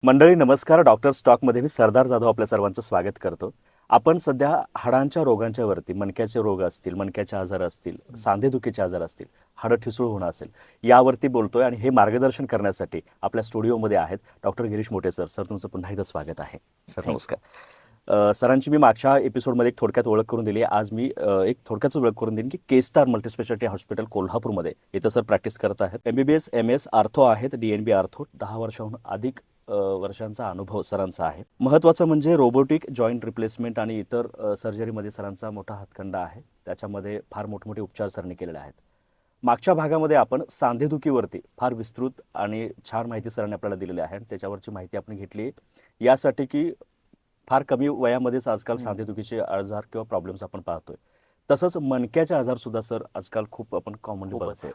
मंडळी नमस्कार. डॉक्टर स्टॉकमध्ये मी सरदार जाधव आपल्या सर्वांचं स्वागत करतो. आपण सध्या हाडांच्या रोगांच्या वरती, मणक्याचे रोग असतील, मणक्याचे आजार असतील, सांधेदुखीचे आजार असतील, हाडं ठिसूळ होणं असेल, यावरती बोलतोय. आणि हे मार्गदर्शन करण्यासाठी आपल्या स्टुडिओमध्ये आहेत डॉक्टर गिरीश मोटे सर. सर, तुमचं पुन्हा एकदा स्वागत आहे. सर नमस्कार. सरांची मी मागच्या एपिसोडमध्ये एक थोडक्यात ओळख करून दिली. आज मी एक थोडक्यात ओळख करून देईन की के स्टार मल्टीस्पेशालिटी हॉस्पिटल कोल्हापूरमध्ये इथं सर प्रॅक्टिस करत आहेत. MBBS MS आर्थो आहेत, DNB आर्थो. 10 वर्षाहून अधिक वर्षांचा अनुभव सरांचा आहे. महत्त्वाचं म्हणजे रोबोटिक जॉईंट रिप्लेसमेंट आणि इतर सर्जरीमध्ये सरांचा मोठा हातखंडा आहे. त्याच्यामध्ये फार मोठमोठे उपचार सरांनी केलेले आहेत. मागच्या भागामध्ये आपण सांधेदुखीवरती फार विस्तृत आणि छान माहिती सरांनी आपल्याला दिलेली आहे आणि त्याच्यावरची माहिती आपण घेतली यासाठी की फार कमी वयामध्येच आजकाल सांधेदुखीचे आजार किंवा प्रॉब्लेम्स आपण पाहतोय. तसंच मणक्याचे आजार सुद्धा सर आजकाल खूप आपण कॉमनली बघतोय.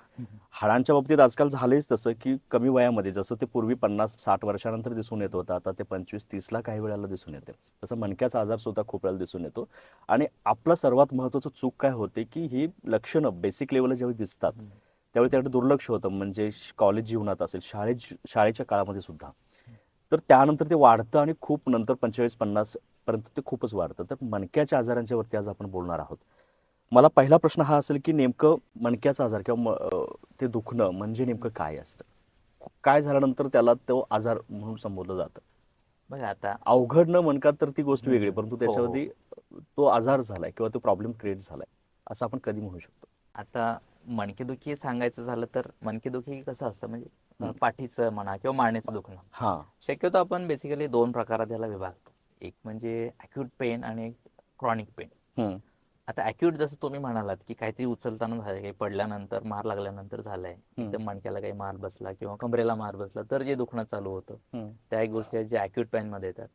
हाडांच्या बाबतीत आजकाल झालेच तसं की कमी वयामध्ये, जसं ते पूर्वी 50-60 वर्षानंतर दिसून येत होतं, आता ते 25-30ला काही वेळेला दिसून येते. तसं मणक्याचा आजार सुद्धा खूप वेळेला दिसून येतो. आणि आपलं सर्वात महत्त्वाचं चूक काय होते की ही लक्षणं बेसिक लेवलला जेव्हा दिसतात त्यावेळी त्याकडे दुर्लक्ष होतं. म्हणजे कॉलेज जीवनात असेल, शाळेच्या काळामध्ये सुद्धा. तर त्यानंतर ते वाढतं आणि खूप नंतर 45-50 पर्यंत ते खूपच वाढतं. तर मणक्याच्या आजारांच्या वरती आज आपण बोलणार आहोत. मला पहिला प्रश्न हा असेल की नेमकं मणक्याचा आजार किंवा ते दुखणं म्हणजे नेमकं काय असतं? काय झाल्यानंतर त्याला तो आजार म्हणून संबोधलं जातं? बघा आता अवघड न मणका तर ती गोष्ट वेगळी, परंतु हो हो त्याच्यावरती तो आजार झालाय किंवा तो प्रॉब्लेम क्रिएट झालाय असं आपण कधी म्हणू शकतो? आता मणकेदुखी सांगायचं झालं तर मणकेदुखी कसं असतं म्हणजे पाठीचं म्हणा किंवा मानेचं दुखणं. हां. शक्यतो आपण बेसिकली दोन प्रकारात याला विभागतो. एक म्हणजे ॲक्यूट पेन आणि एक क्रॉनिक पेन. आता ॲक्यूट जसं तुम्ही म्हणालात की काहीतरी उचलताना झालं, काही पडल्यानंतर मार लागल्यानंतर झालंय, एकदम मणक्याला काही मार बसला किंवा कमरेला मार बसला तर जे दुखणं चालू होतं त्या एक गोष्टी आहेत जे ॲक्यूट पेनमध्ये येतात.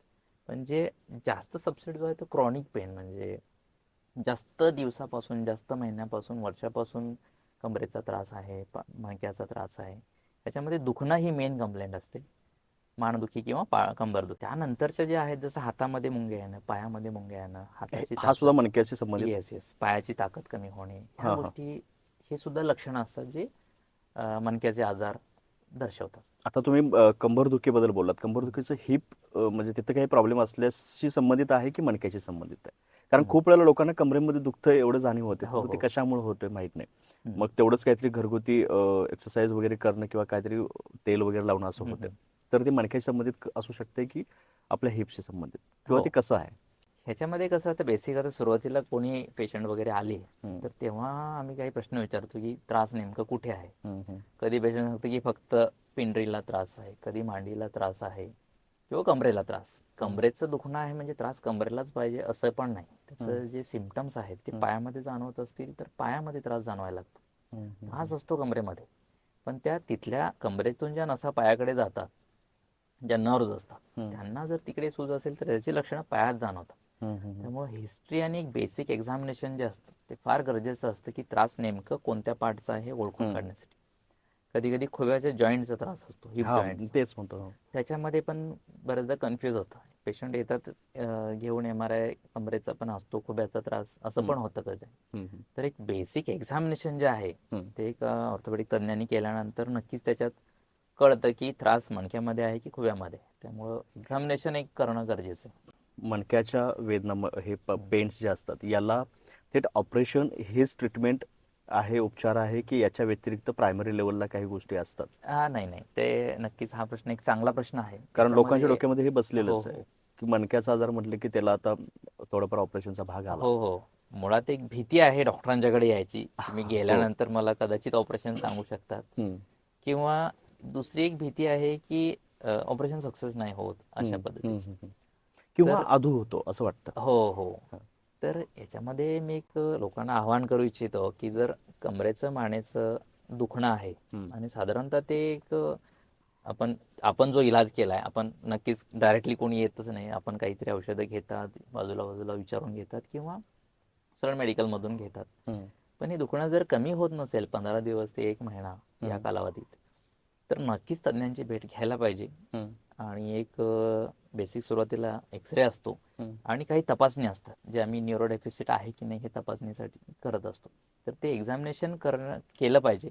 पण जे जास्त सबसेट जो आहे तो क्रॉनिक पेन, म्हणजे जास्त दिवसापासून, जास्त महिन्यापासून, वर्षापासून कमरेचा त्रास आहे, मणक्याचा त्रास आहे, त्याच्यामध्ये दुखणं ही मेन कंप्लेंट असते. मानदुखी किंवा कंबरदुखी. त्यानंतरच्या जे आहेत जसं हातामध्ये मुंग्या येणं, पायामध्ये मुंग्या येणं, हाताची हा सुद्धा ताकद, मणक्याशी संबंधित? येस पायाची ताकद कमी होणे, ह्या हां हां. गोष्टी हे सुद्धा लक्षणं असतात जे मणक्याचे आजार दर्शवतात. आता तुम्ही कंबरदुखीबद्दल बोललात. कंबरदुखीचं हिप म्हणजे तिथं काही प्रॉब्लेम असल्याशी संबंधित आहे की मणक्याशी संबंधित आहे? कारण खूप वेळेला लोकांना कमरेमध्ये दुखतं एवढं जाणीव होते, हो परंतु ते हो कशामुळे होतंय माहीत नाही. मग तेवढंच काहीतरी घरगुती एक्सरसाइज वगैरे करणं किंवा काहीतरी तेल वगैरे लावणं असं होतं. तर ते मणक्याशी संबंधित असू शकते की आपल्या हिपशी संबंधित, किंवा हो ते कसं आहे? ह्याच्यामध्ये कसं आता बेसिक, आता सुरुवातीला कोणी पेशंट वगैरे आले तर तेव्हा आम्ही काही प्रश्न विचारतो की त्रास नेमकं कुठे आहे. कधी पेशंट सांगतो की फक्त पिंडरीला त्रास आहे, कधी मांडीला त्रास आहे किंवा कमरेला त्रास. कमरेचं दुखणं आहे म्हणजे त्रास कमरेलाच पाहिजे असं पण नाही. त्याचं जे सिम्पटम्स आहेत ते पायामध्ये जाणवत असतील तर पायामध्ये त्रास जाणवायला लागतो. त्रास असतो कमरेमध्ये, पण त्या तिथल्या कमरेतून ज्या नसा पायाकडे जातात, ज्या नर्व्ज असतात, त्यांना जर तिकडे सूज असेल तर त्याची लक्षणं पायात जाणवतात. त्यामुळे हिस्ट्री आणि एक बेसिक एक्झामिनेशन जे असतं ते फार गरजेचं असतं की त्रास नेमकं कोणत्या पार्टचा आहे ओळखून काढण्यासाठी. कधी कधी खुव्याच्या जॉईंटचा त्रास असतो, हिप हा, जॉईंटचा. तेच म्हणतो. त्याच्यामध्ये पण बरेचदा कन्फ्यूज होतं. पेशंट येतात घेऊन MRI कमरेचा पण असतो, खुब्याचा त्रास असं पण होतं कधी. तर एक बेसिक एक्झामिनेशन जे आहे ते एक ऑर्थोपेडिक तज्ज्ञांनी केल्यानंतर नक्कीच त्याच्यात कळतं की त्रास मणक्यामध्ये आहे की खुव्यामध्ये. त्यामुळं एक्झामिनेशन एक करणं गरजेचं आहे. मणक्याच्या वेदना हे पेन्स जे असतात याला थेट ऑपरेशन हेच ट्रीटमेंट आहे, उपचार आहे, की याच्या व्यतिरिक्त प्रायमरी लेवलला काही गोष्टी असतात? नाही नाही, ते नक्कीच हा प्रश्न एक चांगला प्रश्न आहे. कारण लोकांच्या त्याच्यामध्ये डोक्यामध्ये हे हो बसलेलंच आहे हो की मणक्याचा आजार म्हटलं की त्याला आता थोडाफार ऑपरेशनचा भाग आला. हो हो, मुळात एक भीती आहे डॉक्टरांच्याकडे यायची. तुम्ही हो. गेल्यानंतर मला कदाचित ऑपरेशन सांगू शकतात, किंवा दुसरी एक भीती आहे की ऑपरेशन सक्सेस नाही होत अशा पद्धतीची. किंवा तर अधू होतो असं वाटतं. हो हो, तर याच्यामध्ये मी एक लोकांना आवाहन करू इच्छितो की जर कमरेचं मानेचं दुखणं आहे आणि साधारणतः ते एक आपण आपण जो इलाज केला आहे, आपण नक्कीच डायरेक्टली कोणी येतच नाही. आपण काहीतरी औषधं घेतात, बाजूला बाजूला विचारून घेतात किंवा सरळ मेडिकलमधून घेतात. पण हे दुखणं जर कमी होत नसेल 15 दिवस ते 1 महिना या कालावधीत, तर नक्कीच तज्ज्ञांची भेट घ्यायला पाहिजे. आणि एक बेसिक सुरुवातीला एक्सरे असतो आणि काही तपासणी असतात जे आम्ही न्यूरोडेफिसिट आहे की नाही हे तपासणीसाठी करत असतो. तर ते एक्झामिनेशन केलं पाहिजे.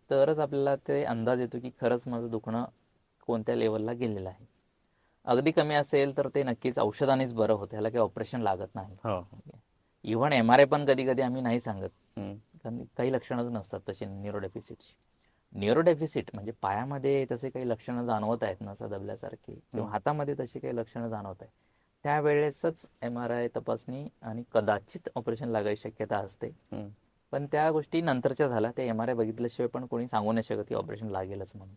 तरच आपल्याला ते अंदाज येतो की खरंच माझं दुखणं कोणत्या लेवलला गेलेलं आहे. अगदी कमी असेल तर ते नक्कीच औषधानेच बरं होतं, ह्याला काही ऑपरेशन लागत नाही. हो. इव्हन MRI पण कधी कधी आम्ही नाही सांगत, हम्म. कारण काही लक्षणंच नसतात तशी न्यूरोडेफिसिटची. न्यूरोडेफिसिट म्हणजे पायामध्ये तसे काही लक्षणं जाणवत आहेत नसा दबल्यासारखी, किंवा हातामध्ये तशी काही लक्षणं जाणवत आहेत, त्यावेळेसच MRI तपासणी आणि कदाचित ऑपरेशन लागायची शक्यता असते. हम्म. पण त्या गोष्टी नंतरच्या झाल्या, ते MRI बघितल्याशिवाय पण कोणी सांगू नाही शकत की ऑपरेशन लागेलच म्हणून.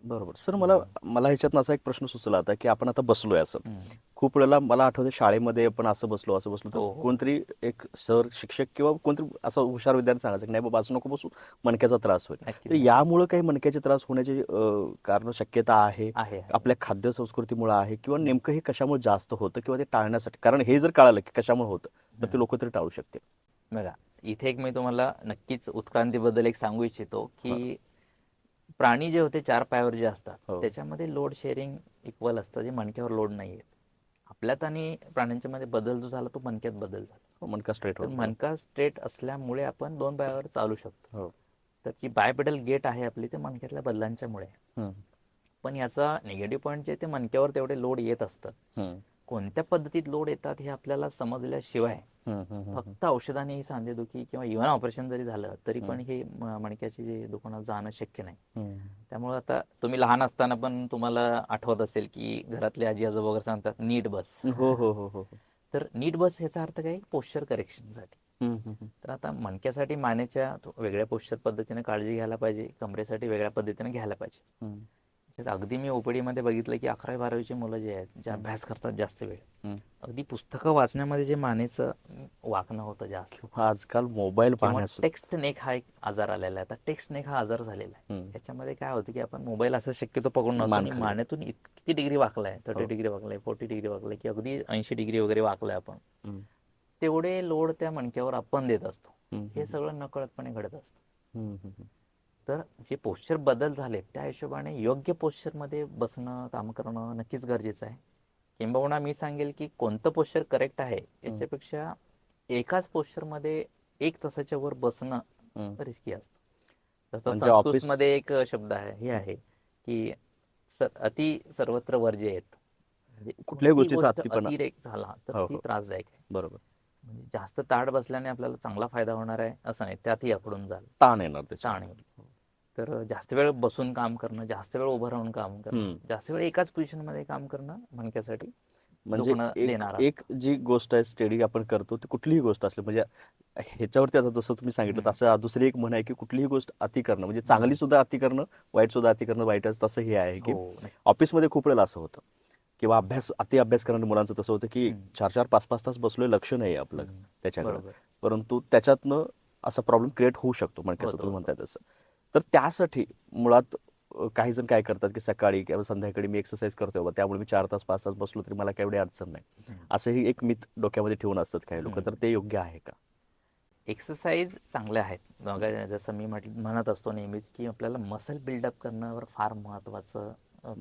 बरोबर सर. मला मला ह्याच्यातनं असा एक प्रश्न सुचला आता की आपण आता बसलोय असं, हम्म. खूप वेळेला मला आठवतं शाळेमध्ये आपण असं बसलो तर हो हो. कोणतरी एक सर शिक्षक किंवा कोणतरी असं हुशार विद्यार्थी सांगायचं की नाही बाबा असं नको बसू, मणक्याचा त्रास होईल. नक्कीच तर नक्कीच यामुळं काही मणक्याचे त्रास होण्याची कारण शक्यता आहे आहे आहे. आपल्या खाद्य संस्कृतीमुळे आहे, किंवा नेमकं हे कशामुळे जास्त होतं, किंवा ते टाळण्यासाठी, कारण हे जर कळालं की कशामुळे होतं तर ते लोक तरी टाळू शकतील. बघा, इथे एक मी तुम्हाला नक्कीच उत्क्रांतीबद्दल एक सांगू इच्छितो हा. की प्राणी जे होते 4 पायावर जे असतात, हो. त्याच्यामध्ये लोड शेअरिंग इक्वल असतं, जे मणक्यावर लोड नाही येत. आपल्यात आणि प्राण्यांच्या मध्ये बदल जो झाला तो मणक्यात बदल झाला. हो, मणका स्ट्रेट तर होतो. मणका स्ट्रेट असल्यामुळे आपण 2 पायावर चालू शकतो. हो. तर जी बायपेडल गेट आहे आपली, ते मणक्यातल्या बदलांच्यामुळे आहे. हम्म. पण याचा निगेटिव्ह पॉईंट जे ते मणक्यावर तेवढे लोड येत असतात. हम्म. कोणत्या पद्धतीत लोड येतात हे आपल्याला समजल्याशिवाय हम्म. हम्म. फक्त औषधाने ही सांधेदुखी किंवा इव्हन ऑपरेशन जरी झालं तरी पण हे मणक्याची जे दुखणं जाणं शक्य नाही. हम्म. त्यामुळे आता तुम्ही लहान असताना पण तुम्हाला आठवत असेल की घरातले आजी आजोबा वगैरे सांगतात नीट बस. हो हो हो हो. तर नीट बस याचा अर्थ काय, पोश्चर करेक्शनसाठी. हम्म. हम्म. तर आता मणक्यासाठी मानेच्या वेगळ्या पोश्चर पद्धतीने काळजी घ्यायला पाहिजे, कमरेसाठी वेगळ्या पद्धतीने घ्यायला पाहिजे. हम्म. त्याच्यात अगदी मी OPD मध्ये बघितलं की 11वी-12वीची मुलं जे आहेत, जे अभ्यास करतात जास्त वेळ, हम्म. अगदी पुस्तकं वाचण्यामध्ये जे मानेचं वाकणं होतं जास्त, आजकाल मोबाईल किंवा पाहण्याचं. टेक्स्ट नेक हा एक आजार आलेला आहे. आता टेक्स्ट नेक हा आजार झालेला आहे. हम्म. याच्यामध्ये काय होतं की आपण मोबाईल असं शक्यतो पकडून असतो मान आणि खाली. मानेतून किती डिग्री वाकलाय, 30 हो. डिग्री वाकलाय, 40 डिग्री वाकलाय, की अगदी 80 डिग्री वगैरे वाकलाय आपण, हम्म. तेवढे लोड त्या मणक्यावर आपण देत असतो. हम्म. हे सगळं नकळतपणे घडत असतं. हम्म. हम्म. तर जे पोश्चर बदल झाले त्या हिशोबाने योग्य पोश्चरमध्ये बसणं, काम करणं नक्कीच गरजेचं आहे. किंबहुना मी सांगेल की कोणतं पोश्चर करेक्ट आहे याच्यापेक्षा एकाच पोश्चरमध्ये 1 तासाच्या वर बसणं हम्म. रिस्की असतं. जसं म्हणजे ऑफिस. संस्कृतमध्ये एक शब्द आहे, हे आहे की अति सर्वत्र वर्जेत. म्हणजे कुठल्याही कोणतीही गोष्टीचा गोष्ट अतिपणा. अतिरेक झाला तर हो ती हो. त्रासदायक आहे. बरोबर. म्हणजे जास्त ताठ बसल्याने आपल्याला चांगला फायदा होणार आहे असं नाही, त्यातही आपण जाल ताण येणार त्याच्या. ताण येईल. तर जास्त वेळ बसून काम करणं, जास्त वेळ उभं राहून काम करणं, जास्त वेळ एकाच पोझिशनमध्ये काम करणं मणक्यासाठी म्हणजे दुखणं एक देणार एक असतं. जी गोष्ट आहे स्टडी आपण करतो ती कुठलीही गोष्ट असली, म्हणजे ह्याच्यावरती आता जसं तुम्ही सांगितलं तसं दुसरी एक म्हण आहे की कुठलीही गोष्ट अति करणं, म्हणजे चांगली सुद्धा अति करणं, वाईट सुद्धा अति करणं वाईटच, तसं हे आहे की हो नक्की. ऑफिसमध्ये खूप वेळेला असं होतं, किंवा अति अभ्यास करणाऱ्या मुलांचं तसं होतं की 4-4, 5-5 तास बसलोय, लक्ष नाही आपलं त्याच्याकडे, बरोबर. परंतु त्याच्यातनं असा प्रॉब्लेम क्रिएट होऊ शकतो मणक्याचा, होतो, तुम्ही होतो. म्हणताय तसं. तर त्यासाठी मुळात काही जण काय करतात की सकाळी किंवा संध्याकाळी मी एक्सरसाइज करतोय बाबा, त्यामुळे मी 4 तास 5 तास बसलो तरी मला काय एवढी अडचण नाही, असंही एक मिथ डोक्यामध्ये ठेवून असतात काही लोक. तर ते योग्य आहे का? एक्सरसाइज चांगल्या आहेत. बघा, जसं मी म्हणत असतो नेहमीच की आपल्याला मसल बिल्डअप करण्यावर फार महत्त्वाचं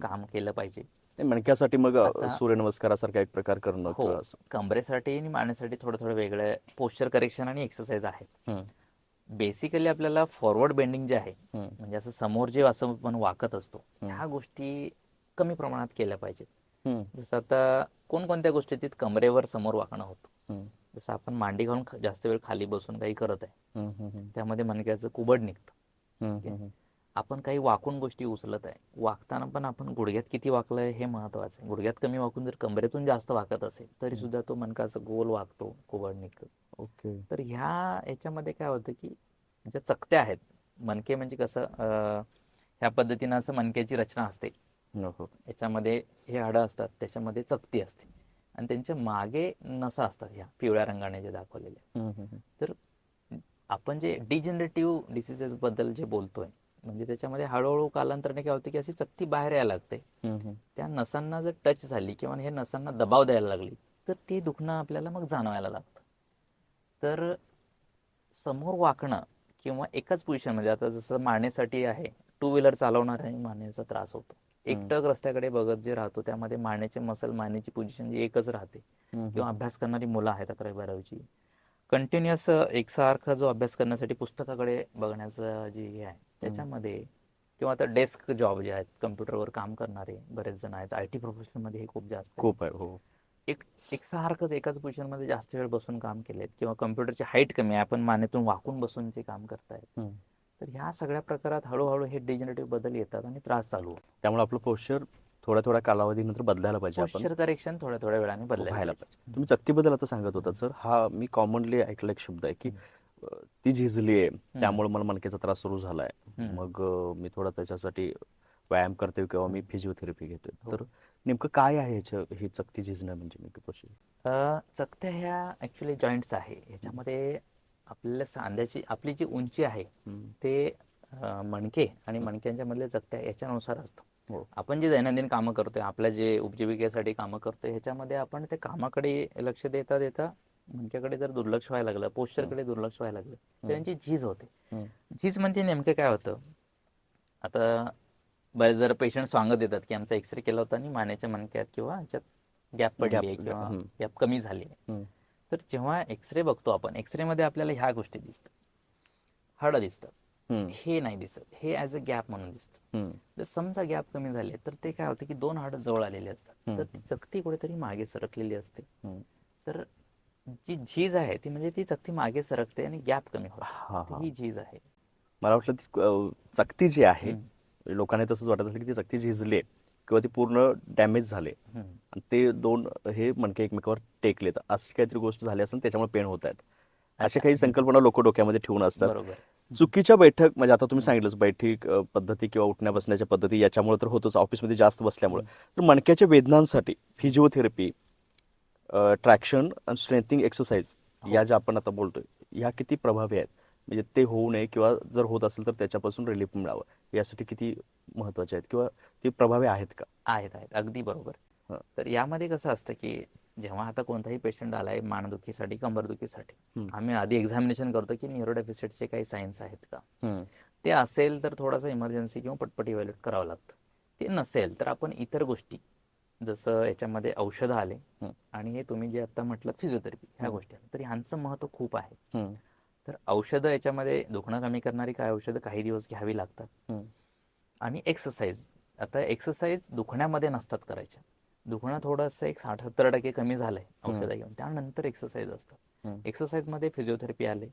काम केलं पाहिजे. ते मणक्यासाठी मग आता सूर्यनमस्कारासारखा एक प्रकार करणं हो, किंवा असं. कमरेसाठी आणि मानेसाठी थोडं थोडं वेगळं पोश्चर करेक्शन आणि एक्सरसाइज आहे. हम्म. बेसिकली आपल्याला फॉरवर्ड बेंडिंग जे आहे, हम्म. म्हणजे असं समोर जे असं आपण वाकत असतो, ह्या गोष्टी कमी प्रमाणात केल्या पाहिजेत. हम्म. जसं आता कोणकोणत्या गोष्टीत कमरेवर समोर वाकणं होतं. हम्म. जसं आपण मांडी घालून जास्त वेळ खाली बसून काही करत आहे, हम्म. हम्म. त्यामध्ये मणक्याचं कुबड निघतं. हम्म. हम्म. आपण काही वाकून गोष्टी उचलत आहे, वाकताना पण आपण गुडघ्यात किती वाकलंय हे महत्वाचं आहे. गुडघ्यात कमी वाकून जर कमरेतून जास्त वाकत असेल तरी सुद्धा तो मणका असं गोल वाकतो, कुबड निघतं. ओके. तर याच्यामध्ये काय होतं की ज्या चकत्या आहेत, मणके म्हणजे कसं ह्या पद्धतीनं असं मणक्याची रचना असते. नको. याच्यामध्ये हे हाडं असतात, त्याच्यामध्ये चकती असते आणि त्यांच्या मागे नसा असतात, ह्या पिवळ्या रंगाने जे दाखवलेल्या. हम्म. हम्म. तर आपण जे डिजनरेटिव्ह डिसिजेस बद्दल जे बोलतोय, म्हणजे त्याच्यामध्ये हळूहळू कालांतराने काय होतं की अशी चकती बाहेर यायला लागते. हम्म. त्या नसांना जर टच झाली किंवा हे नसांना दबाव द्यायला लागली तर ते दुखणं आपल्याला मग जाणवायला लागतं. तर समोर वाकणं किंवा एकाच पोझिशनमध्ये, आता जसं मानेसाठी आहे, 2 व्हीलर चालवणाऱ्याने मानेचा त्रास होतो. एकटक रस्त्याकडे बघत जे राहतो त्यामध्ये मानेचे मसल, मानेची पोझिशन जी एकच राहते. किंवा अभ्यास करणारी मुलं आहेत 11वी-12वीची, कंटिन्युअस एकसारखा जो अभ्यास करण्यासाठी पुस्तकाकडे बघण्याचं जे हे आहे, त्याच्यामध्ये किंवा आता डेस्क जॉब जे आहेत, कम्प्युटरवर काम करणारे बरेच जण आहेत, IT प्रोफेशनमध्ये हे खूप जास्त आहे. खूप आहे. हो. एक एकसारखंच एकाच पोझिशनमध्ये जास्त वेळ बसून काम केलेत किंवा कम्प्युटरची हाईट कमी आहे, आपण मानेतून वाकून बसून ते काम करतायत. हम्म. तर ह्या सगळ्या प्रकारात हळूहळू हे डिजनरेटिव्ह बदल येतात आणि त्रास चालू होतो. त्यामुळे आपलं पोश्चर थोड्या थोड्या कालावधीनंतर बदलायला पाहिजे आपण पोश्चर करेक्शन थोड्या थोड्या वेळाने बदलायला व्हायला पाहिजे. पाहिजे. तुम्ही चकतीबद्दल आता सांगत होता सर, हा मी कॉमनली ऐकलेला एक शब्द आहे की ती झिजली आहे त्यामुळे मला मणक्याचा त्रास सुरू झालाय, मग मी थोडा त्याच्यासाठी व्यायाम करतोय किंवा मी फिजिओथेरपी घेतोय. तर नेमकं काय आहे ह्याच्या ही चकती झिजणं म्हणजे नेमकी प्रोसिजर? चकत्या ह्या ऍक्च्युली जॉईंट्स आहे. ह्याच्यामध्ये आपल्याला सांध्याची आपली जी उंची आहे ते मणके आणि मणक्यांच्या मधल्या चकत्या याच्यानुसार असतं. हो. आपण जे दैनंदिन कामं करतोय, आपल्या जे उपजीविकेसाठी कामं करतोय, ह्याच्यामध्ये आपण ते कामाकडे लक्ष देता देता मणक्याकडे जर दुर्लक्ष व्हायला लागलं, पोश्चरकडे दुर्लक्ष व्हायला लागलं, तर त्यांची झीज होते. झीज म्हणजे नेमकं काय होतं? आता बरेच जर पेशंट सांगत येतात की आमचा एक्सरे केला होता आणि मानेच्या मणक्यात किंवा ह्याच्यात गॅप पडली आहे किंवा गॅप कमी झाली आहे. तर जेव्हा एक्सरे बघतो आपण, एक्सरेमध्ये आपल्याला ह्या गोष्टी दिसतात, हाडं दिसतात, हे नाही दिसत, हे ॲज अ गॅप म्हणून दिसतं. जर समजा गॅप कमी झाले तर ते काय होतं की दोन हाडं जवळ आलेली असतात, तर ती चकती कुठेतरी मागे सरकलेली असते. तर जी झीज आहे ती म्हणजे ती चकती मागे सरकते आणि गॅप कमी होतो, ही झीज आहे. मला वाटलं ती चकती जी आहे, लोकांना तसंच वाटत असेल की ती चकती झिजली आहे किंवा ती पूर्ण डॅमेज झाले आणि ते दोन हे मणके एकमेकावर टेकलेत, अशी काहीतरी गोष्ट झाली असेल त्याच्यामुळे पेन होत आहेत, अशा काही संकल्पना लोक डोक्यामध्ये ठेवून असतात. बरोबर. चुकीच्या बैठक म्हणजे आता तुम्ही सांगितलंच बैठक पद्धती किंवा उठण्या बसण्याच्या पद्धती याच्यामुळे तर होतोच, ऑफिसमध्ये जास्त बसल्यामुळे. तर मणक्याच्या वेदनांसाठी फिजिओथेरपी, ट्रॅक्शन आणि स्ट्रेंथिंग एक्सरसाइज या ज्या आपण आता बोलतोय, ह्या किती प्रभावी आहेत, म्हणजे ते होऊ नये किंवा जर होत असेल तर त्याच्यापासून रिलीफ मिळावं यासाठी किती महत्वाचे आहेत किंवा ते प्रभावी आहेत का? आहेत आहेत, अगदी बरोबर. तर यामध्ये कसं असतं की जेव्हा आता कोणताही पेशंट आलाय मानदुखीसाठी, कंबरदुखीसाठी, आम्ही आधी एक्झामिनेशन करतो की न्यूरो डेफिसिटचे काही सायन्स आहेत का. ते असेल तर थोडासा इमर्जन्सी किंवा पटपट इव्हॅल्युएट करावं लागतं. ते नसेल तर आपण इतर गोष्टी, जसं याच्यामध्ये औषधं आले आणि हे तुम्ही जे आता म्हटलं फिजिओथेरपी, ह्या गोष्टी आल्या, तर ह्यांचं महत्त्व खूप आहे. तर औषधं याच्यामध्ये दुखणं कमी करणारी काय औषधं काही दिवस घ्यावी लागतात. आणि एक्सरसाइज, आता एक्सरसाइज दुखण्यामध्ये नसतात करायच्या, दुखणं थोडंसं एक 60-70% कमी झालंय औषधं घेऊन, त्यानंतर एक्सरसाइज असतात. एक्सरसाइजमध्ये फिजिओथेरपी आले,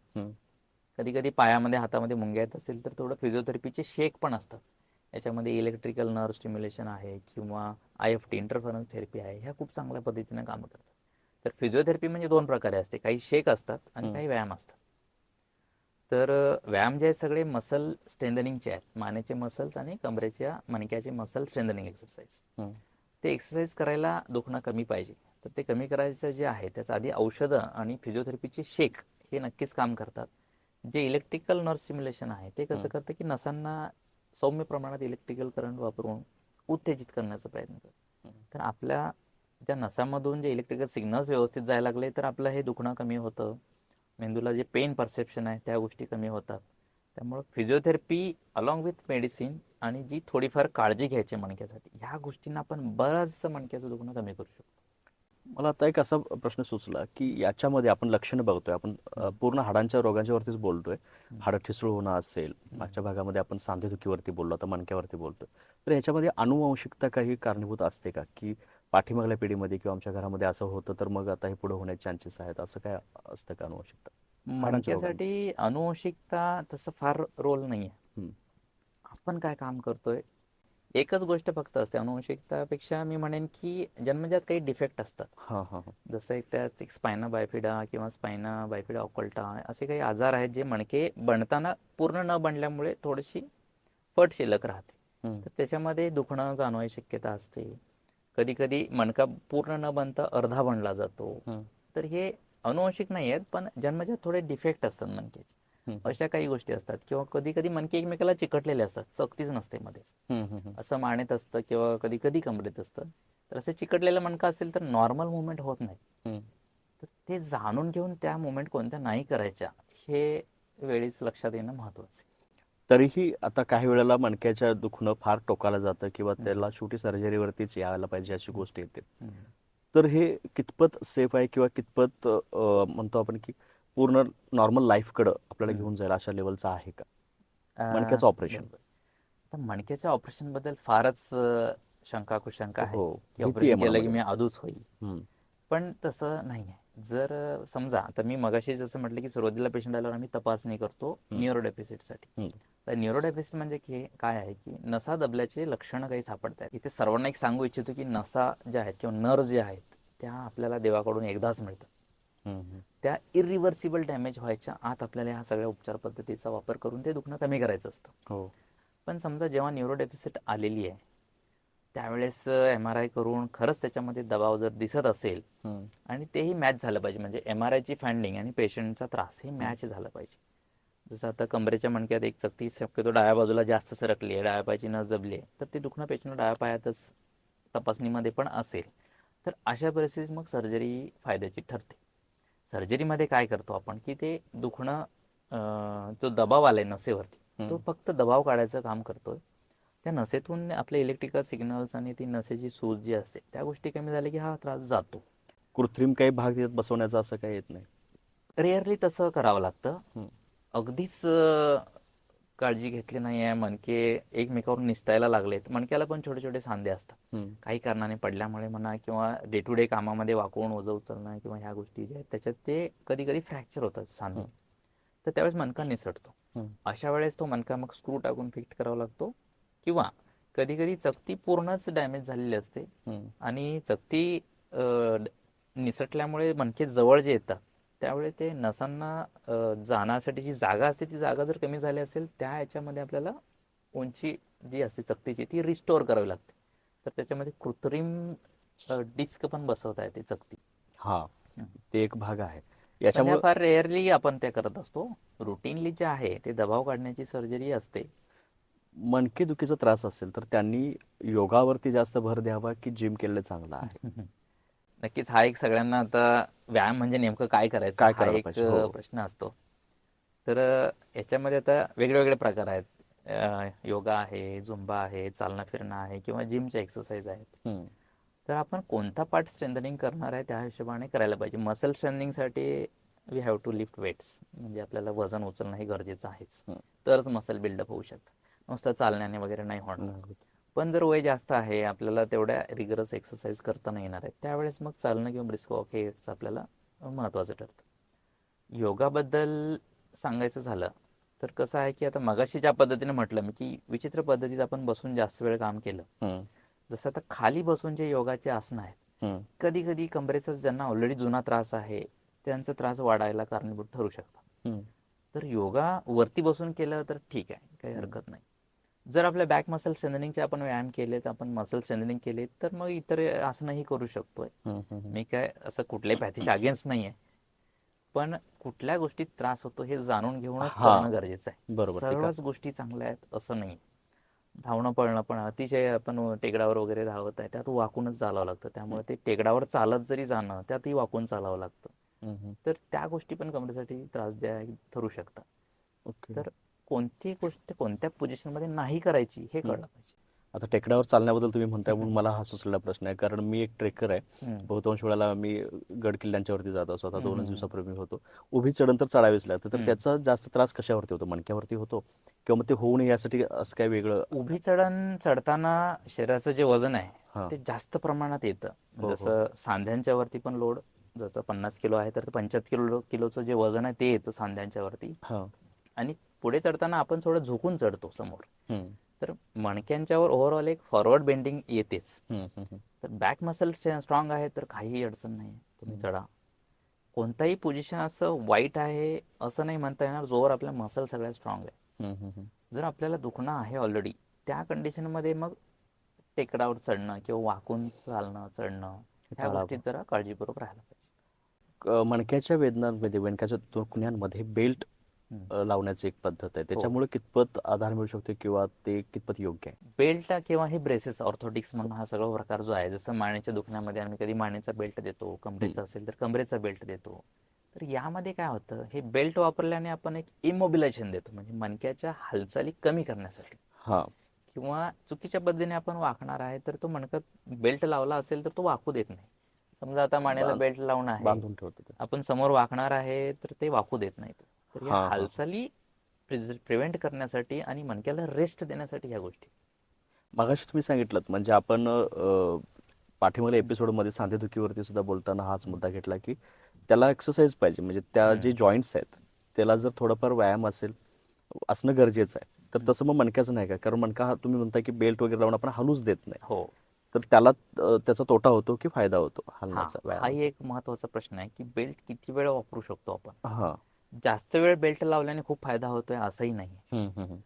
कधी कधी पायामध्ये हातामध्ये मुंग्या येत असेल तर थोडं फिजिओथेरपीचे शेक पण असतात. याच्यामध्ये इलेक्ट्रिकल नर्व स्टिम्युलेशन आहे किंवा IFT इंटरफरन्स थेरपी आहे, ह्या खूप चांगल्या पद्धतीने कामं करतात. तर फिजिओथेरपी म्हणजे दोन प्रकारे असते, काही शेक असतात आणि काही व्यायाम असतात. तर व्यायाम जे आहेत सगळे मसल स्ट्रेंथनिंगचे आहेत, मानेचे मसल्स आणि कमरेच्या मणक्याचे मसल स्ट्रेंथनिंग एक्सरसाइज. ते एक्सरसाइज करायला दुखणं कमी पाहिजे, तर ते कमी करायचं जे आहे त्याचं आधी औषधं आणि फिजिओथेरपीचे शेक हे नक्कीच काम करतात. जे इलेक्ट्रिकल नर्व स्टिम्युलेशन आहे ते कसं करतं की नसांना सौम्य प्रमाणात इलेक्ट्रिकल करंट वापरून उत्तेजित करण्याचा प्रयत्न करतो. तर आपल्या त्या नसांमधून जे इलेक्ट्रिकल सिग्नल्स व्यवस्थित जायला लागले तर आपलं हे दुखणं कमी होतं, मेंदूला जे पेन परसेप्शन आहे त्या गोष्टी कमी होतात. त्यामुळं फिजिओथेरपी अलॉंग विथ मेडिसिन आणि जी थोडीफार काळजी घ्यायची मणक्यासाठी, ह्या गोष्टींना आपण बरंचसं मणक्याचं दुखणं कमी करू शकतो. मला आता एक असा प्रश्न सुचला की याच्यामध्ये आपण लक्षणं बघतोय, आपण पूर्ण हाडांच्या रोगांच्यावरतीच बोलतोय, हाडं ठिसूळ होणं असेल, मागच्या भागामध्ये आपण सांधेदुखीवरती बोललो, आता मणक्यावरती बोलतोय, तर ह्याच्यामध्ये अनुवंशिकता काही कारणीभूत असते का, की पाठीमागल्या पिढीमध्ये किंवा आमच्या घरामध्ये असं होतं तर मग आता हे पुढे होण्याचे चान्सेस आहेत, असं काय असतं का अनुवंशिकता हाडांच्या रोगांमध्ये? मणक्यासाठी अनुवंशिकता तसं फार रोल नाही आहे. आपण काय काम करतोय, एकच गोष्ट फक्त असते अनुवंशिकतापेक्षा, मी म्हणेन की जन्मजात काही डिफेक्ट असतात. हां हां हां. जसं एक त्यात एक स्पायना बायफिडा किंवा स्पायना बायफिडा ऑकल्टा असे काही आजार आहेत जे मणके बनताना पूर्ण न बनल्यामुळे थोडीशी फट शिल्लक राहते. तर त्याच्यामध्ये दुखणं जाणवायची शक्यता असते. कधी कधी मणका पूर्ण न बनता अर्धा बनला जातो. तर हे अनुवंशिक नाही आहेत, पण जन्मजात थोडे डिफेक्ट असतात मणक्याचे, अशा काही गोष्टी असतात. किंवा कधी कधी मणके एकमेकाला चिकटलेले असतात, चकतीच नसते मध्येच, असं मानेत असतं किंवा कधी कधी कमरेत असतं. तर असं चिकटलेलं मणका असेल तर नॉर्मल मुवमेंट होत नाही. तर ते जाणून घेऊन त्या मुवमेंट कोणत्या नाही करायच्या हे वेळीच लक्षात येणं महत्त्वाचं आहे. तरीही आता काही वेळेला मणक्याच्या दुखणं फार टोकाला जातं किंवा त्याला शेवटी सर्जरीवरतीच यायला पाहिजे अशी गोष्ट येते, तर हे कितपत सेफ आहे किंवा कितपत म्हणतो आपण की पूर्ण नॉर्मल लाईफकडं आपल्याला घेऊन जायला अशा लेवलचं आहे का मणक्याचं ऑपरेशन? आता मणक्याच्या ऑपरेशन बद्दल फारच शंका कुशंका आहे हो, की भीती आहे ऑपरेशन केलं की मनामध्ये. मी आदूच होईल. हम्म, पण तसं नाही आहे. जर समजा आता मी मगाशी जसं म्हटलं की सुरुवातीला पेशंट आल्यावर आम्ही तपासणी करतो हम्म, न्यूरोडेफिसिटसाठी. हम्म, तर न्यूरोडेफिसिट म्हणजे काय आहे की नसा दबल्याचे लक्षणं काही सापडत आहेत. इथे सर्वांना एक सांगू इच्छितो की नसा ज्या आहेत किंवा नर्व्ह ज्या आहेत त्या आपल्याला देवाकडून एकदाच मिळतात. हम्म, त्या इरिव्हर्सिबल डॅमेज व्हायच्या आत आपल्याला ह्या सगळ्या उपचार पद्धतीचा वापर करून ते दुखणं कमी करायचं असतं. हो, पण समजा जेव्हा न्यूरोडेफिसिट आलेली आहे त्यावेळेस MRI करून खरंच त्याच्यामध्ये दबाव जर दिसत असेल हम्म, आणि तेही मॅच झालं पाहिजे, म्हणजे MRIची फाइंडिंग आणि पेशंटचा त्रास हे हम्म, मॅच झालं पाहिजे. जसं आता कमरेच्या मणक्यात एक चकती शक्यतो डाव्या बाजूला जास्त सरकली आहे, डाव्या पायाची नस दबली आहे, तर ते दुखणं पेशंट डाव्या पायातच तपासणीमध्ये पण असेल तर अशा परिस्थितीत मग सर्जरी फायद्याची ठरते. सर्जरीमध्ये काय करतो आपण की ते दुखणं जो दबाव आला आहे नसेवरती तो हम्म. फक्त दबाव काढायचं काम करतोय. त्या नसेतून आपले इलेक्ट्रिकल सिग्नल्स आणि ती नसेची सूज जी असते त्या गोष्टी कमी झाल्या की हा त्रास जातो. कृत्रिम काही भाग त्यात बसवण्याचा असं काही येत नाही. रेअरली तसं करावं लागतं. हम्म, अगदीच काळजी घेतली नाही आहे, मणके एकमेकावर निसटायला लागलेत, मणक्याला पण छोटे छोटे सांधे असतात, हम्म, काही कारणाने पडल्यामुळे म्हणा किंवा डे टू डे कामामध्ये वाकवून ओझं उचलणं किंवा ह्या गोष्टी ज्या आहेत त्याच्यात ते कधी कधी फ्रॅक्चर होतात सांधे. हम्म, तर त्यावेळेस मणका निसटतो. हम्म, अशा वेळेस तो मणका मग स्क्रू टाकून फिट करावा लागतो किंवा कधी कधी चकती पूर्णच डॅमेज झालेली असते हम्म. आणि चकती निसटल्यामुळे मणके जवळ जे येतात त्यावेळी ते नसांना जाण्यासाठी जी जागा असते ती जागा जर कमी झाली असेल त्या याच्यामध्ये आपल्याला उंची जी असते चकतीची ती रिस्टोअर करावी लागते. तर त्याच्यामध्ये कृत्रिम डिस्क पण बसवता येते चकती. हा, ते एक भाग आहे पण ह्या याच्यामुळं. फार रेअरली आपण त्या करत असतो. रुटीनली जे आहे ते दबाव काढण्याची सर्जरी असते. मणकेदुखीचा त्रास असेल तर त्यांनी योगावरती जास्त भर द्यावा की जिम केलेलं चांगलं आहे? नक्कीच हा एक सगळ्यांना आता व्यायाम म्हणजे नेमकं काय करायचं काय हा करायला एक पाहिजे? हो. प्रश्न असतो. तर याच्यामध्ये आता वेगळे वेगळे प्रकार आहेत. योगा आहे, झुंबा आहे, चालणं फिरणं आहे किंवा जिमचे एक्सरसाइज आहेत. हम्म, तर आपण कोणता पार्ट स्ट्रेंथनिंग करणार आहे त्या हिशोबाने करायला पाहिजे. मसल स्ट्रेंथनिंगसाठी we have to lift weights, म्हणजे आपल्याला वजन उचलणं हे गरजेचं आहेच. हम्म. तरच मसल बिल्डअप होऊ शकतं, नुसतं चालण्याने वगैरे नाही होणार. नाही होत. पण जर वय जास्त आहे, आपल्याला तेवढ्या रिगरस एक्सरसाइज करता नाही येणार आहे, त्यावेळेस मग चालणं किंवा ब्रिस्क वॉक हे आपल्याला महत्त्वाचं ठरतं. योगाबद्दल सांगायचं झालं तर कसं आहे की आता मगाशी ज्या पद्धतीने म्हटलं मी की विचित्र पद्धतीत आपण बसून जास्त वेळ काम केलं, हम्म, जसं आता खाली बसून जे योगाचे आसनं आहेत हम्म, कधी कधी कमरेचा ज्यांना ऑलरेडी जुना त्रास आहे त्यांचा त्रास वाढायला कारणीभूत ठरू शकतात. हम्म, तर योगा वरती बसून केलं तर ठीक आहे, काही हम्म, हरकत नाही. जर आपल्या बॅक मसल स्ट्रेंथनिंगचे आपण व्यायाम केले तर आपण मसल स्ट्रेंथनिंग केले तर मग इतर आसनंही करू शकतोय. हम्म, हम्म. मी काय असं कुठल्याही पॅथीच्या अगेन्स्ट नाही आहे, पण कुठल्या गोष्टीत त्रास होतो हे जाणून घेऊनच हा, करणं गरजेचं आहे. बरोबर. ते का? सर्वच गोष्टी चांगल्या आहेत असं नाही. धावणं पळणं पण अतिशय आपण टेकडावर वगैरे धावत आहे त्यात वाकूनच चालावं लागतं, त्यामुळे ते टेकडावर चालत जरी जाणं त्यातही वाकून चालावं लागतं. हम्म, हम्म. तर त्या गोष्टी पण कमरेसाठी त्रासदायक ठरू शकतात. ओके. तर कोणती गोष्ट कोणत्या पोझिशनमध्ये नाही करायची हे हम्म. कळलं पाहिजे. आता टेकडावर चालण्याबद्दल तुम्ही म्हणताय म्हणून मला हा सुचलेला प्रश्न आहे, कारण मी एक ट्रेकर आहे. हम्म. बहुतांश वेळेला मी गड किल्ल्यांच्यावरती जात असतो. आता हम्म, 2च हम्म, दिवसापूर्वी मी होतो. उभी चढण तर चढावीच लागते, तर हम्म. त्याचा जास्त त्रास कशावरती होतो? मणक्यावरती होतो किंवा मग ते होऊ नये यासाठी असं काय वेगळं? उभी चढण चढताना शरीराचं जे वजन आहे हां. ते जास्त प्रमाणात येतं. हो, हो, जसं हो. सांध्यांच्या वरती पण लोड, जसं 50 किलो आहे तर 75 किलोचं जे वजन आहे ते येतं सांध्यांच्या वरती. हां. आणि पुढे चढताना आपण थोडं झुकून चढतो समोर, हम्म, तर मणक्यांच्यावर ओव्हरऑल एक फॉरवर्ड बेंडिंग येतेच. हम्म, हम्म, तर बॅक मसल स्ट्रॉंग आहे तर काहीही अडचण नाही, तुम्ही चढा. कोणताही पोझिशन असं वाईट आहे असं नाही म्हणता येणार जोवर आपल्या मसल सगळ्यात स्ट्रॉंग आहे. हम्म, हम्म. जर आपल्याला दुखणं आहे ऑलरेडी त्या कंडिशनमध्ये मग टेकडावर चढणं किंवा वाकून चालणं चढणं हे ह्या गोष्टीत टाळावं. जरा काळजीपूर्वक राहायला पाहिजे. मणक्याच्या वेदनांमध्ये, मणक्याच्या दुखण्यांमध्ये बेल्ट हम्म. लावण्याची एक पद्धत आहे. हो, त्याच्यामुळे कितपत आधार मिळू शकतो किंवा ते कितपत योग्य आहे? बेल्ट किंवा हे ब्रेसेस ऑर्थोटिक्स म्हणून हा सगळा प्रकार जो आहे, जसं मानेच्या दुखण्यामध्ये आम्ही कधी मानेचा बेल्ट देतो, हम्म, कमरेचा असेल तर कमरेचा बेल्ट देतो. तर यामध्ये काय होतं, हे बेल्ट वापरल्याने आपण एक इमोबिलायझेशन देतो, म्हणजे मणक्याच्या हालचाली कमी करण्यासाठी. हां. किंवा चुकीच्या पद्धतीने आपण वाकणार आहे तर तो मणका बेल्ट लावला असेल तर तो वाकू देत नाही. समजा आता मानेला बांध बेल्ट लावून आहे, बांधून ठेवतो ते. आपण समोर वाकणार आहे तर ते वाकू देत नाही. तर या हां, हां. हालचाली प्रिव्हेंट करण्यासाठी आणि मणक्याला रेस्ट देण्यासाठी ह्या गोष्टी. मगाशी तुम्ही सांगितलं म्हणजे आपण पाठीमागल्या एपिसोडमध्ये सांधेदुखीवरती सुद्धा बोलताना हाच मुद्दा घेतला की त्याला एक्सरसाइज पाहिजे, म्हणजे त्या जे जॉईंट्स आहेत त्याला जर थोडंफार व्यायाम असणं गरजेचं आहे. तर तसं मग मणक्याचं नाही का? कारण मणका तुम्ही म्हणता की बेल्ट वगैरे लावून आपण हलूच देत नाही, हो, तर त्याला त्याचा तोटा होतो की फायदा होतो हलण्याचा, हाही व्यायामाचा? एक महत्वाचा प्रश्न आहे की बेल्ट किती वेळ वापरू शकतो आपण. हां. जास्त वेळ बेल्ट लावल्याने खूप फायदा होतोय असंही नाही. हम्म, हम्म, हम्म.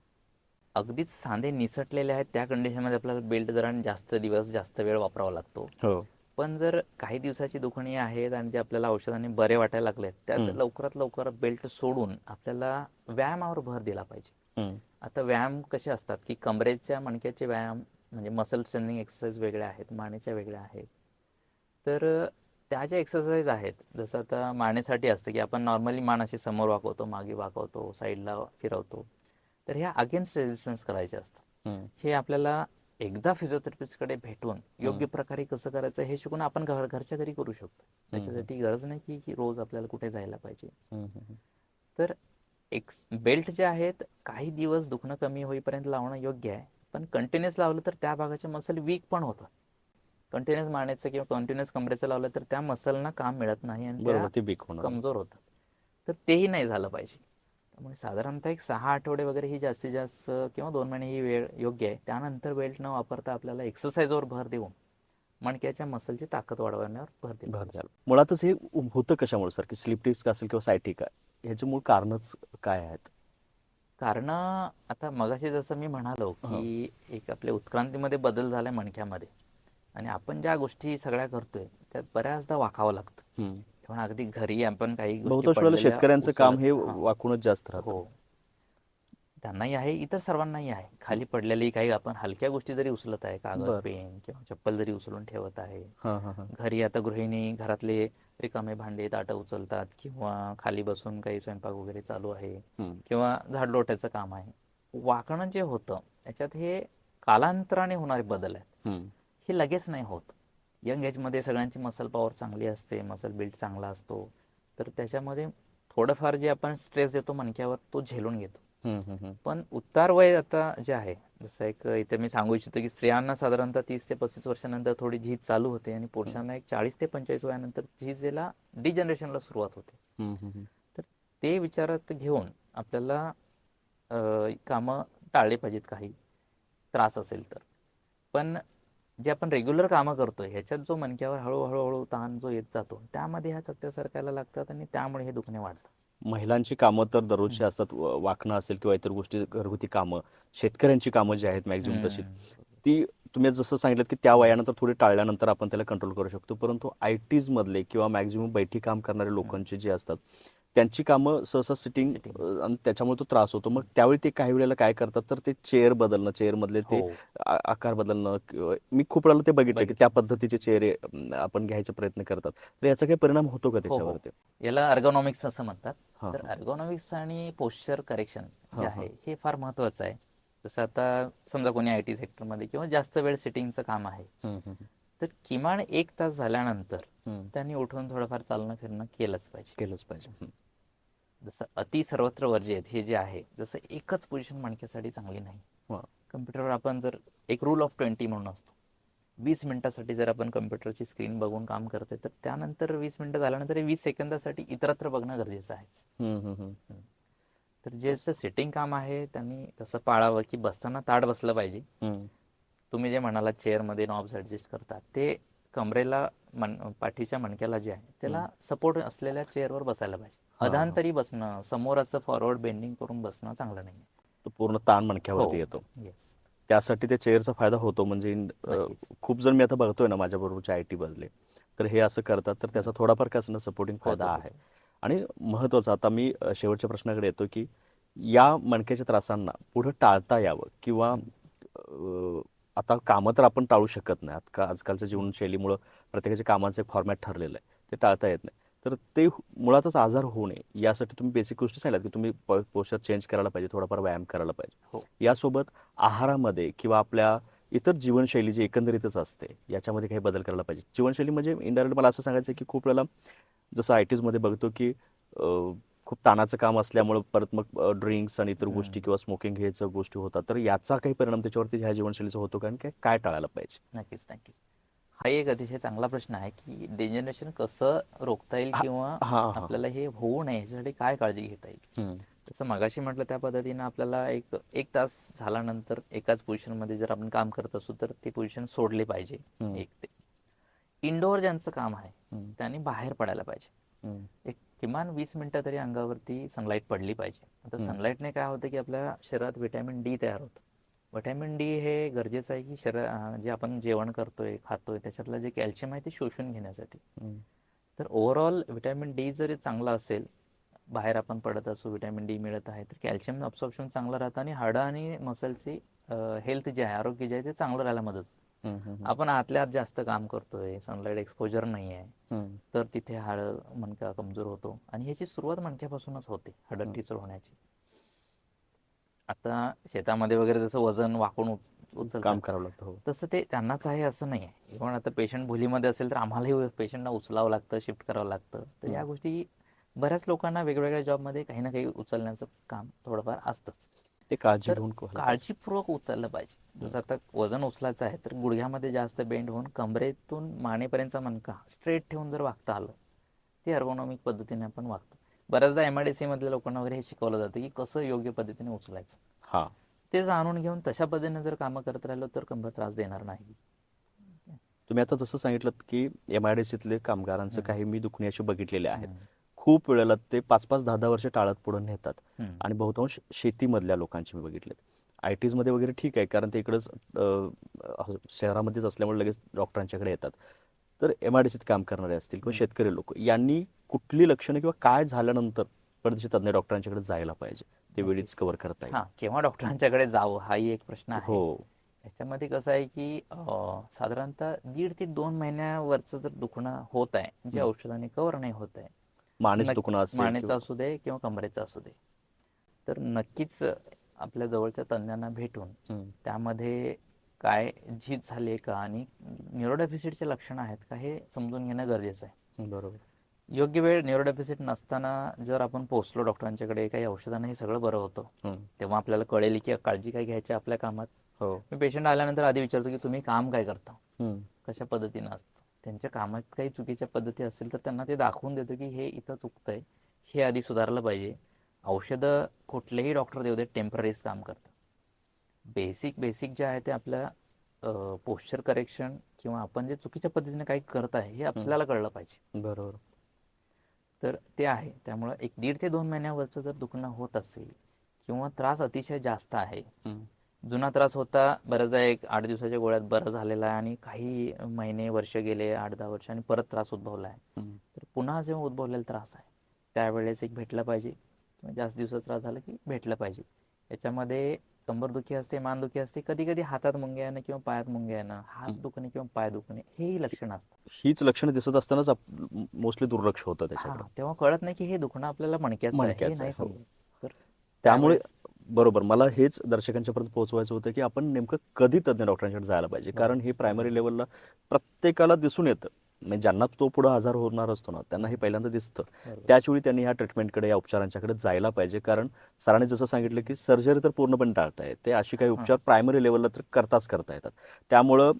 अगदीच सांधे निसटलेले आहेत त्या कंडिशनमध्ये आपल्याला बेल्ट जरा जास्त दिवस जास्त वेळ वापरावा लागतो. हो. पण जर काही दिवसाची दुखणी आहेत आणि जे आपल्याला औषधाने बरे वाटायला लागलेत, त्यात लवकरात लवकर बेल्ट सोडून आपल्याला व्यायामावर भर दिला पाहिजे. हम्म. आता व्यायाम कसे असतात की कमरेच्या मणक्याचे व्यायाम म्हणजे मसल स्ट्रेनिंग एक्सरसाइज वेगळ्या आहेत, मानेच्या वेगळ्या आहेत. तर त्या ज्या एक्सरसाइज आहेत, जसं आता मानेसाठी असतं की आपण नॉर्मली मान अशी समोर वाकवतो, मागे वाकवतो, साईडला फिरवतो, तर ह्या अगेन्स्ट रेजिस्टन्स करायचे असतं. हे आपल्याला एकदा फिजिओथेरपिस्टकडे भेटून योग्य प्रकारे कसं करायचं हे शिकून आपण घरच्या घरी करू शकतो. त्याच्यासाठी गरज नाही की रोज आपल्याला कुठे जायला पाहिजे. तर बेल्ट जे आहेत काही दिवस दुखणं कमी होईपर्यंत लावणं योग्य आहे, पण कंटिन्युअस लावलं तर त्या भागाचे मसल वीक पण होतं. कंटिन्युअस मानेचं किंवा कंटिन्युअस कमरेचं लावलं तर त्या मसलना काम मिळत नाही आणि त्या बरोबर, ते बीक होणार. कमजोर होतात. तर तेही नाही झालं पाहिजे. त्यामुळे साधारणतः एक 6 आठवडे वगैरे ही जास्तीत जास्त किंवा 2 महिने ही वेळ योग्य आहे. त्यानंतर बेल्ट न वापरता आपल्याला एक्सरसाइजवर भर देऊन मणक्याच्या मसलची ताकद वाढवण्यावर भर दिला भर पाहिजे. द्याल. मुळातच हे होतं कशामुळे सर, की स्लिप डिस्क असेल किंवा सायटिका, ह्याचे मूळ कारणच काय आहेत? कारण आता मगाशी जसं मी म्हणालो की एक आपल्या उत्क्रांतीमध्ये बदल झालाय मणक्यामध्ये आणि आपण ज्या गोष्टी सगळ्या करतोय त्यात बऱ्याचदा वाकावं लागतं. किंवा अगदी घरी आपण काही गोष्टी बहुतांश वेळेला पडलेल्या शेतकऱ्यांचं काम हे हां, वाकूनच जास्त राहतं. हो, त्यांनाही आहे, इतर सर्वांनाही आहे. खाली पडलेली काही आपण हलक्या गोष्टी जरी उचलत आहे, कागद, बर. पेन किंवा चप्पल जरी उचलून ठेवत आहे, हां हां हां. घरी आता गृहिणी घरातले रिकामे भांडे ताटं उचलतात किंवा खाली बसून काही स्वयंपाक वगैरे चालू आहे किंवा झाडलोटाचं काम आहे, वाकणं जे होतं त्याच्यात हे कालांतराने होणारे बदल आहेत. हे लगेच नाही होत. यंग एजमध्ये सगळ्यांची मसल पॉवर चांगली असते, मसल बिल्ड चांगला असतो, तर त्याच्यामध्ये थोडंफार जे आपण स्ट्रेस देतो मणक्यावर तो झेलून घेतो. पण उतार वय आता जे आहे, जसं एक इथे मी सांगू इच्छितो की स्त्रियांना साधारणतः 30 ते 35 वर्षानंतर थोडी झीज चालू होते आणि पुरुषांना एक 40 ते 45 वयानंतर झीजेला डिजनरेशनला सुरुवात होते. तर ते विचारात घेऊन आपल्याला कामं टाळले पाहिजेत काही त्रास असेल तर. पण जे आपण रेग्युलर कामं करतोय ह्याच्यात जो मणक्यावर हळूहळू ताण जो येत जातो त्यामध्ये ह्या चकत्या सरकायला लागतात आणि त्यामुळे हे दुखणे वाढतं. महिलांची कामं तर दररोजची असतात, वाकणं असेल किंवा इतर गोष्टी, घरगुती कामं, शेतकऱ्यांची कामं जी आहेत मॅक्झिमम तशी, ती तुम्ही जसं सांगितलं की त्या वयानंतर थोडी टाळल्यानंतर आपण त्याला कंट्रोल करू शकतो. परंतु IT मधले किंवा मॅक्झिमम बैठी काम करणारे लोकांची जी असतात त्यांची कामं सहसा सिटिंग, आणि त्याच्यामुळे तो त्रास होतो. मग त्यावेळी ते काही वेळेला काय करतात, तर ते चेअर बदलणं, चेअरमधले ते हो, आकार बदलणं, मी खूप वेळेला ते बघितलं की त्या पद्धतीचे चेहरे आपण घ्यायचा प्रयत्न करतात. तर याचा काही परिणाम होतो का हो, हो. त्याच्यावरती? याला अर्गोनॉमिक्स असं म्हणतात. हां तर हां अर्गोनॉमिक्स आणि पोश्चर करेक्शन जे हां हां. आहे हे फार महत्त्वाचं आहे. जसं आता समजा कोणी IT सेक्टरमध्ये किंवा जास्त वेळ सिटिंगचं काम आहे, तर किमान 1 तास झाल्यानंतर त्यांनी उठून थोडंफार चालणं फिरणं केलंच पाहिजे. केलंच पाहिजे. जसं अति सर्वत्र वर्जित हे जे आहे, जसं एकच पोझिशन मणक्यासाठी चांगली नाही. हां. कम्प्युटरवर आपण जर एक रूल ऑफ 20 म्हणून असतो, 20 मिनिटासाठी जर आपण कम्प्युटरची स्क्रीन बघून काम करतोय तर त्यानंतर 20 मिनिटं झाल्यानंतर 20 सेकंदासाठी इतरत्र बघणं गरजेचं आहे. तर जे सिटिंग काम आहे त्यांनी तसं पाळावं की बसताना ताठ बसलं पाहिजे. तुम्ही जे म्हणाला चेअरमध्ये नॉब्स ॲडजस्ट करतात ते कमरेला पाठीच्या मणक्याला जे आहे त्याला सपोर्ट असलेल्या चेअरवर बसायला पाहिजे. अधांतरी बसणं, समोर असं फॉरवर्ड बेंडिंग करून बसणं चांगलं नाही. तो पूर्ण ताण हो, मणक्यावरती येतो. येस, त्यासाठी त्या चेअरचा फायदा होतो. म्हणजे नक्कीच. खूप जण मी आता बघतोय ना माझ्याबरोबरचे IT मधले, तर हे असं करतात, तर त्याचा थोडाफार का असणं सपोर्टिंग फायदा होतो, आहे. होतो. आणि महत्त्वाचं आता मी शेवटच्या प्रश्नाकडे येतो की या मणक्याच्या त्रासांना पुढं टाळता यावं किंवा आता कामं तर आपण टाळू शकत नाही, आता आजकालच्या जीवनशैलीमुळं प्रत्येकाच्या कामाचं एक फॉर्मॅट ठरलेलं आहे, ते टाळता येत नाही. तर ते मुळातच आजार होऊ नये यासाठी तुम्ही बेसिक गोष्टी सांगितल्यात की तुम्ही पोश्चर चेंज करायला पाहिजे, थोडाफार व्यायाम करायला पाहिजे. हो, यासोबत आहारामध्ये किंवा आपल्या इतर जीवनशैली जी एकंदरीतच असते याच्यामध्ये काही बदल करायला पाहिजे. जीवनशैली म्हणजे इनडायरेक्ट मला असं सांगायचं आहे की खूप वेळेला जसं ITमध्ये बघतो की खूप ताणाचं काम असल्यामुळे परत मग ड्रिंक्स आणि इतर गोष्टी किंवा स्मोकिंग घ्यायचं गोष्टी होतात, तर याचा काही परिणाम त्याच्यावरती ह्या जीवनशैलीचा होतो का आणि काय टाळायला पाहिजे? नक्कीच नक्कीच. हा एक अतिशय चांगला प्रश्न आहे की डिजनरेशन कसं रोखता येईल किंवा हा हा. आपल्याला हे होऊ नये याच्यासाठी काय काळजी घेता येईल. तसं मगाशी म्हटलं त्या पद्धतीनं आपल्याला एक एक तास झाल्यानंतर एकाच पोझिशनमध्ये जर आपण काम करत असू तर ती पोझिशन सोडली पाहिजे. एक ते इंडोर ज्यांचं काम आहे त्यांनी बाहेर पडायला पाहिजे. एक किमान 20 मिनिटं तरी अंगावरती सनलाईट पडली पाहिजे. आता सनलाईटने काय होतं की आपल्या शरीरात व्हिटॅमिन डी तयार होतं. व्हिटॅमिन डी हे गरजेचं आहे की जे आपण जेवण करतोय खातोय त्याच्यातलं जे कॅल्शियम आहे ते शोषून घेण्यासाठी. तर ओव्हरऑल व्हिटॅमिन डी जरी चांगला असेल, बाहेर आपण पडत असू, व्हिटॅमिन डी मिळत आहे, तर कॅल्शियम अब्सॉर्प्शन चांगलं राहतं आणि हाडं आणि मसलची हेल्थ जे आहे, आरोग्य जे आहे ते चांगलं राहायला मदत होते. आपण आतल्या आत जास्त काम करतोय, सनलाईट एक्सपोजर नाही आहे, तर तिथे हाडं मणका कमजोर होतो आणि ह्याची सुरुवात मणक्यापासूनच होते, हाडं ठिसूळ होण्याची. आता शेतामध्ये वगैरे जसं वजन वाकून उचलतात काम करावं लागतं. हो. तसं ते त्यांनाच आहे असं नाही आहे. इव्हन आता पेशंट भुलीमध्ये असेल तर आम्हालाही पेशंटना उचलावं लागतं, शिफ्ट करावं लागतं. तर या गोष्टी बऱ्याच लोकांना वेगवेगळ्या जॉबमध्ये काही ना काही उचलण्याचं काम थोडंफार असतंच. ते काळजी तर घेऊन व्हायला पाहिजे. काळजीपूर्वक उचललं पाहिजे. जसं आता वजन उचलायचं आहे तर गुडघ्यामध्ये जास्त बेंड होऊन कमरेतून मानेपर्यंतचा मणका स्ट्रेट ठेवून जर वागता आलं, ते अर्गोनॉमिक पद्धतीने आपण वागतो. बऱ्याचदा MIDC मधल्या लोकांना वगैरे हे शिकवलं जातं की कसं योग्य पद्धतीने उचलायचं. हा. ते जाणून घेऊन तशा पद्धतीने जर कामं करत राहिलो तर कंबर त्रास देणार नाही. तुम्ही आता जसं सांगितलं की MIDCतले कामगारांचं काही मी दुखणे असे बघितलेले आहेत. खूप वेळेला ते 5-5, 10-10 वर्ष टाळत पुढे नेतात आणि बहुतांश शेतीमधल्या लोकांचे मी बघितलेत. ITs मध्ये वगैरे ठीक आहे, कारण ते इकडंच शहरामध्येच असल्यामुळे लगेच डॉक्टरांच्याकडे येतात. तर MIDCत काम करणारे असतील किंवा शेतकरी लोक यांनी कुठली लक्षणं किंवा काय झाल्यानंतर परदेशी तज्ज्ञ डॉक्टरांच्याकडे जायला पाहिजे, ते वेळीच कव्हर करता येईल? हां, केव्हा डॉक्टरांच्याकडे जावं हाही एक प्रश्न आहे. हो. याच्यामध्ये कसं आहे की साधारणतः 1.5 ते 2 महिन्यावरचं जर दुखणं होत आहे जे औषधाने कव्हर नाही होत आहे, मानेच दुखणं असेल मानेचं किंवा असू दे किंवा कमरेचं असू दे, तर नक्कीच आपल्या जवळच्या तज्ज्ञांना भेटून त्यामध्ये काय झीज झाली आहे का आणि न्यूरोडेफिसिटचे लक्षणं आहेत का हे समजून घेणं गरजेचं आहे. बरोबर. योग्य वेळ न्यूरोडेफिसिट नसताना जर आपण पोहोचलो डॉक्टरांच्याकडे काही औषधानं हे सगळं बरं होतं, तेव्हा आपल्याला कळेल की काळजी काय घ्यायची आपल्या कामात. हो. मी पेशंट आल्यानंतर आधी विचारतो की तुम्ही काम काय करता, कशा पद्धतीनं असतं. त्यांच्या कामात काही चुकीच्या पद्धती असतील तर त्यांना ते दाखवून देतो की हे इथं चुकतंय, हे आधी सुधारलं पाहिजे. औषधं कुठलेही डॉक्टर देऊ दे टेम्पररीच काम करतात. बेसिक जे आहे ते आपल्या पोश्चर करेक्शन किंवा आपण जे चुकीच्या पद्धतीने काही करत आहे हे आपल्याला कळलं पाहिजे. बरोबर. तर ते आहे. त्यामुळं एक 1.5 ते 2 महिन्यावरचं जर दुखणं होत असेल किंवा त्रास अतिशय जास्त आहे, जुना त्रास होता बऱ्याचदा 8 दिवसाच्या गोळ्यात बरं झालेला आहे आणि काही महिने वर्ष गेले 8-10 वर्ष आणि परत त्रास उद्भवला आहे, तर पुन्हा जेव्हा उद्भवलेला त्रास आहे त्यावेळेस एक भेटलं पाहिजे किंवा जास्त दिवसाचा त्रास झाला की भेटलं पाहिजे. याच्यामध्ये कंबरदुखी असते, मानदुखी असते, कधी कधी हातात मुंग्या येणं किंवा पायात मुंग्या येणं, हात दुखणे किंवा पाय दुखणे हेही लक्षणं असतात. हीच लक्षणं दिसत असतानाच मोस्टली दुर्लक्ष होतं हां, त्याच्याकडे. तेव्हा कळत नाही की हे दुखणं आपल्याला मणक्याचं आहे हे मणक्याचं नाही आहे. हो. समजत. तर त्यामुळे त्यावेळेस बरोबर मला हेच दर्शकांच्या पर्यंत पोहोचवायचं होतं की आपण नेमकं कधी तज्ज्ञ डॉक्टरांकडे जायला पाहिजे, कारण हे प्रायमरी लेवलला प्रत्येकाला दिसून येतं. म्हणजे ज्यांना तो पुढे आजार होणार असतो ना त्यांना हे पहिल्यांदा दिसतं. त्याचवेळी त्यांनी ह्या ट्रीटमेंटकडे या उपचारांच्याकडे जायला पाहिजे, कारण सरांनी जसं सांगितलं की सर्जरी तर पूर्णपणे टाळता येते, अशी काही उपचार प्रायमरी लेवलला तर करता येतात. त्यामुळं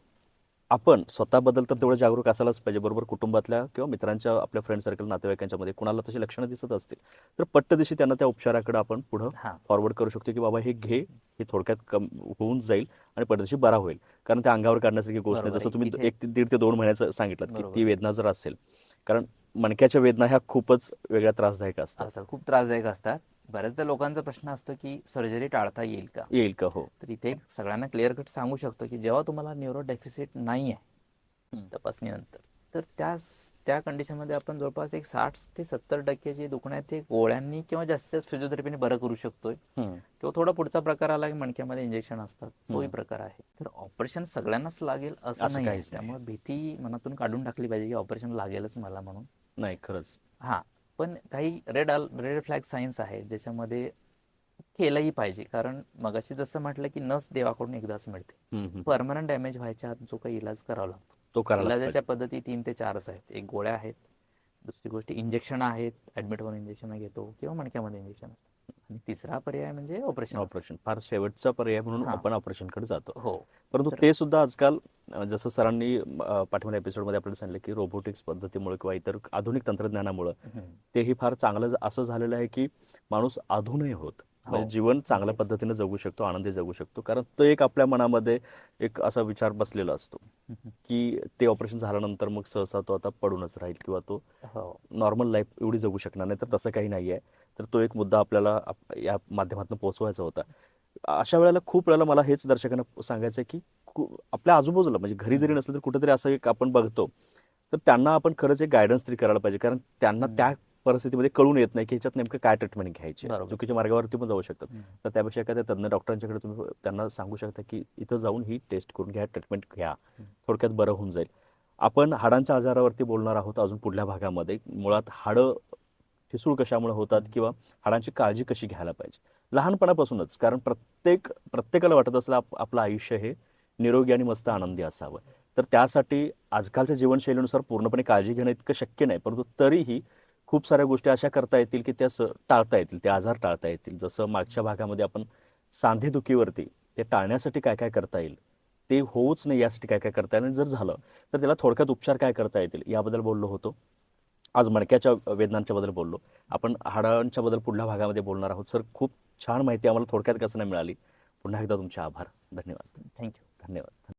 आपण स्वतःबद्दल तर तेवढं जागरूक असायलाच पाहिजे. बरोबर कुटुंबातल्या किंवा मित्रांच्या आपल्या फ्रेंड सर्कल नातेवाईकांच्यामध्ये कुणाला तशी लक्षणं दिसत असतील तर पट्टदिशी त्यांना त्या उपचाराकडे आपण पुढं फॉरवर्ड करू शकतो की बाबा हे घे, हे थोडक्यात होऊन जाईल आणि पट्टदिशी बरा होईल. कारण त्या अंगावर काढण्यासारखी गोष्ट नाही. जसं तुम्ही 1 ते 1.5 ते 2 महिन्याचं सांगितलं की ती वेदना जर असेल, कारण मणक्याच्या वेदना ह्या खूपच वेगळ्या त्रासदायक असतात. खूप त्रासदायक असतात. बऱ्याचदा लोकांचा प्रश्न असतो की सर्जरी टाळता येईल का. हो. तर इथे सगळ्यांना क्लिअर कट सांगू शकतो की जेव्हा तुम्हाला न्यूरो डेफिसिट नाही आहे तपासणीनंतर, तर त्या कंडिशनमध्ये आपण जवळपास एक 60 ते 70% जे दुखणं आहे ते गोळ्यांनी किंवा जास्तीत जास्त फिजिओथेरपीने बरं करू शकतोय. किंवा थोडा पुढचा प्रकार आला की मणक्यामध्ये इंजेक्शन असतात, तोही प्रकार आहे. तर ऑपरेशन सगळ्यांनाच लागेल असं नाही आहे. त्यामुळे भीती मनातून काढून टाकली पाहिजे की ऑपरेशन लागेलच मला म्हणून. नाही, खरंच. हां, पण काही रेड फ्लॅग सायन्स आहे ज्याच्यामध्ये केलंही पाहिजे. कारण मगाशी जसं म्हटलं की नस देवाकडून एकदाच मिळते. परमनंट डॅमेज व्हायच्या आत जो काही इलाज करावा लागतो, तो करायलाच इलाजाच्या पद्धती 3 ते 4च आहेत. एक गोळ्या आहेत, दुसरी गोष्ट इंजेक्शन आहेत, ऍडमिट होऊन इंजेक्शन घेतो किंवा मणक्यामध्ये इंजेक्शन असतं. आणि तिसरा पर्याय म्हणजे ऑपरेशन. ऑपरेशन फार शेवटचा पर्याय म्हणून हां. आपण ऑपरेशनकडे जातो. हो. परंतु ते सुद्धा आजकाल जसं सरांनी पाठवलेल्या एपिसोडमध्ये आपल्याला सांगितलं की रोबोटिक्स पद्धतीमुळे किंवा इतर आधुनिक तंत्रज्ञानामुळे तेही फार चांगलं असं झालेलं आहे की माणूस अधूनही होत म्हणजे जीवन चांगल्या पद्धतीने जगू शकतो, आनंदी जगू शकतो. कारण तो एक आपल्या मनामध्ये एक असा विचार बसलेला असतो की ते ऑपरेशन झाल्यानंतर मग सहसा तो आता पडूनच राहील किंवा तो नॉर्मल लाईफ एवढी जगू शकणार नाही. तर तसं काही नाही आहे. तर तो एक मुद्दा आपल्याला या माध्यमातून पोहोचवायचा होता. अशा वेळेला खूप वेळेला मला हेच दर्शकांना सांगायचं आहे की आपल्या आजूबाजूला म्हणजे घरी जरी नसलं तरी कुठेतरी असं एक आपण बघतो तर त्यांना आपण खरंच एक गायडन्स तरी करायला पाहिजे. कारण त्यांना त्या परिस्थितीमध्ये कळून येत नाही की ह्याच्यात नेमकं काय ट्रीटमेंट घ्यायची, चुकीच्या मार्गावरती पण जाऊ शकतात. तर त्यापेक्षा एखाद्या तज्ञ डॉक्टरांच्याकडे तुम्ही त्यांना सांगू शकता की इथं जाऊन ही टेस्ट करून घ्या, ट्रीटमेंट घ्या, थोडक्यात बरं होऊन जाईल. आपण हाडांच्या आजारावरती बोलणार आहोत अजून पुढल्या भागामध्ये. मुळात हाडं ठिसूळ कशामुळे होतात किंवा हाडांची काळजी कशी घ्यायला पाहिजे लहानपणापासूनच. कारण प्रत्येकाला वाटत असलं आपलं आयुष्य हे निरोगी आणि मस्त आनंदी असावं. तर त्यासाठी आजकालच्या जीवनशैलीनुसार पूर्णपणे काळजी घेणं इतकं शक्य नाही. परंतु तरीही खूप साऱ्या गोष्टी अशा करता येतील की त्या टाळता येतील, ते आजार टाळता येतील. जसं मागच्या भागामध्ये आपण सांधेदुखीवरती ते टाळण्यासाठी काय काय करता येईल, ते होऊच नाही यासाठी काय काय करता येईल, आणि जर झालं तर त्याला थोडक्यात उपचार काय करता येतील याबद्दल बोललो होतो. आज मणक्याच्या वेदनांच्या बद्दल बोललो. आपण हाडांच्या बद्दल पुढल्या भागामध्ये बोलणार आहोत. सर, खूप छान माहिती आम्हाला थोडक्यात कसं नाही मिळाली. पुन्हा एकदा तुमचे आभार. धन्यवाद. थँक्यू. धन्यवाद.